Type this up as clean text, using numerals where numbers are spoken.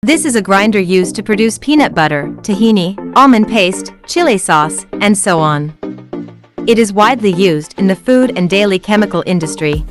This is a grinder used to produce peanut butter, tahini, almond paste, chili sauce, and so on. It is widely used in the food and daily chemical industry.